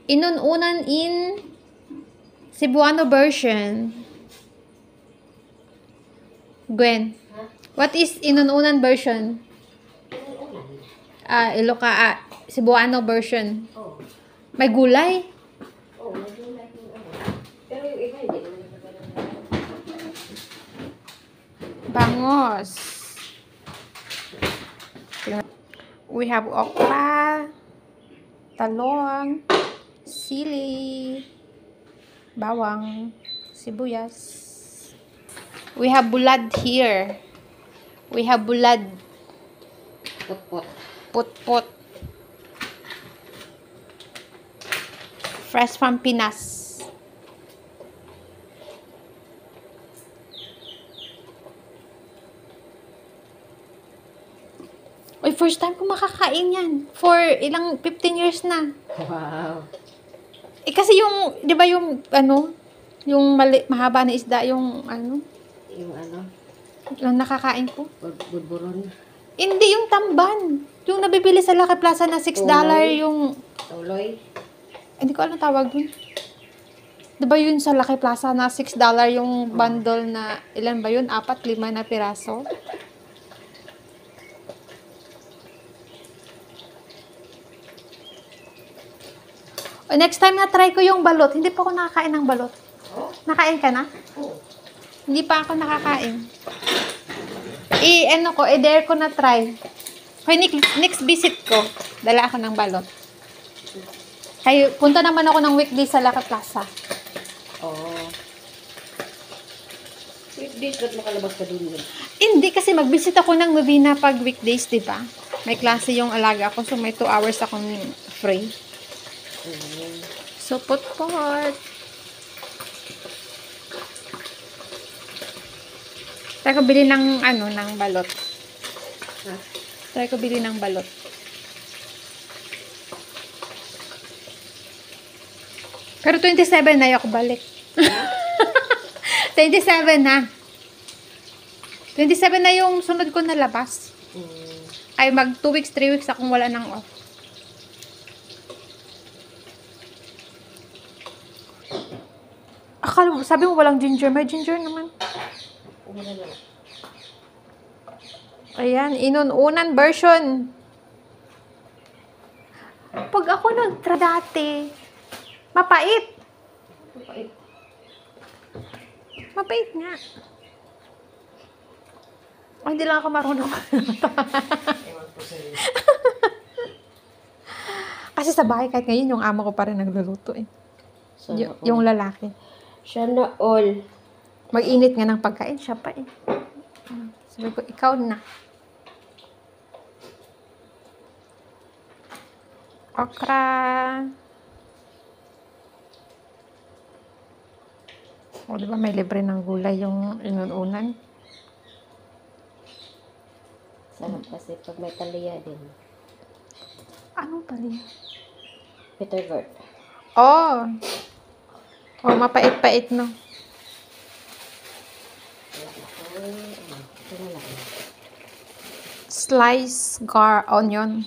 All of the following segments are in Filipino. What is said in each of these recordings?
Inununan in Cebuano version. Gwen, what is inununan version? Cebuano version. Oh. May gulay? Oh, may gulay yung ano. Pero yung iba hindi naman nagkakaroon. Bangos. We have okra, talong, sili, bawang, sibuyas. We have bulad here. We have bulad. Put-put. Put-put. Fresh from Pinas. Uy, first time ko makakain yan. For 15 years na. Wow. Kasi yung, di ba yung, yung mahaba na isda, yung, Yung ano? yung nakakain ko. Budburon. Hindi, yung tamban. Yung nabibili sa Lucky Plaza na $6 yung... Tuloy. Hindi ko alam tawag yun. Diba yun sa Lucky Plaza na $6 yung bundle na... Ilan ba yun? 4, 5 na piraso? O, next time na try ko yung balot. Hindi pa ako nakakain ng balot. Nakain ka na? Hindi pa ako nakakain. I-dare ko na try. Hoy, next visit ko, dala ako ng balot. Kaya, punta naman ako ng weekday sa Lucky Plaza. Oh. Weekdays, ba't makalabas ka dun yun? Hindi, kasi mag-visit ako ng Novena pag weekdays, di ba? May klase yung alaga ko, so may 2 hours akong free. So, put-pot. Try ko bili ng, ng balot. Ha? Try ko bili ng balot. Pero 27 na ako balik. 27 na. 27 na yung sunod ko na labas. Ay, 2 weeks, 3 weeks akong wala ng off. Akala mo, sabi mo walang ginger. May ginger naman. Ayan, inununan version. Pag ako nagtra dati, mapait. Mapait. Mapait nga. Oh, hindi lang ako marunong. Kasi sa bahay, kahit ngayon, yung amo ko pa rin nagluluto eh. Yung lalaki. Sana all. Mag-init nga ng pagkain, siya pa eh. Sabi ko, ikaw na. Okra. O, di ba may libre ng gulay yung inununan? Sarap kasi pag may taliya din. Anong pala? Bitter gourd. Oh! Oh, mapait-pait, no? Slice onion.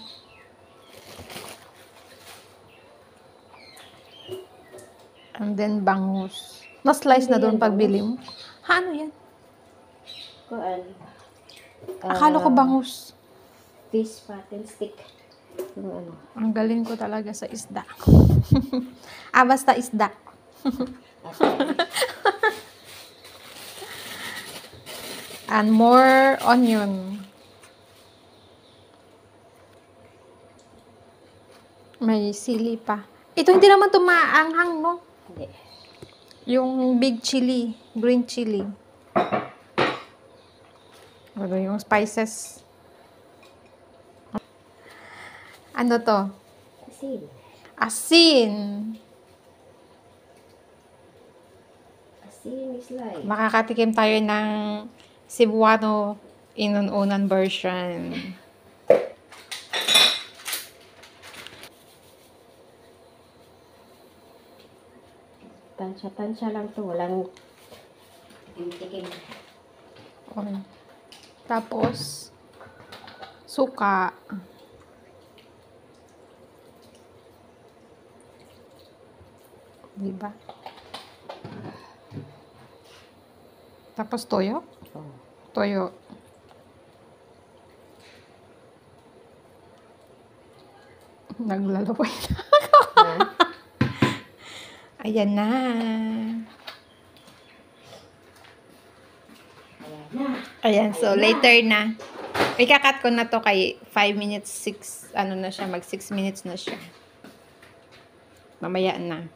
And then bangus. Na-slice na doon pagbili mo. Ha, ano yan? Kuan. Akala ko bangus. Fish pattern stick. Yung ano. Ang galing ko talaga sa isda. Basta isda. And more onion. May sili pa. Ito hindi naman tumaanghang, no? Hindi. Yung big chili, green chili. Ano yung spices? Ano to? Asin. Asin. Asin is like. Makakatikim tayo ng Cebuano inununan version. Tansya-tansya lang to. Walang tikim. Okay. Tapos, suka. Diba? Tapos toyo? Oh. Toyo. Naglalapoy na. Ayan na. Wala na. Ayan, so later na. Ikakat ko na to kay 5 minutes, 6, ano na siya, mag 6 minutes na siya. Mamaya na.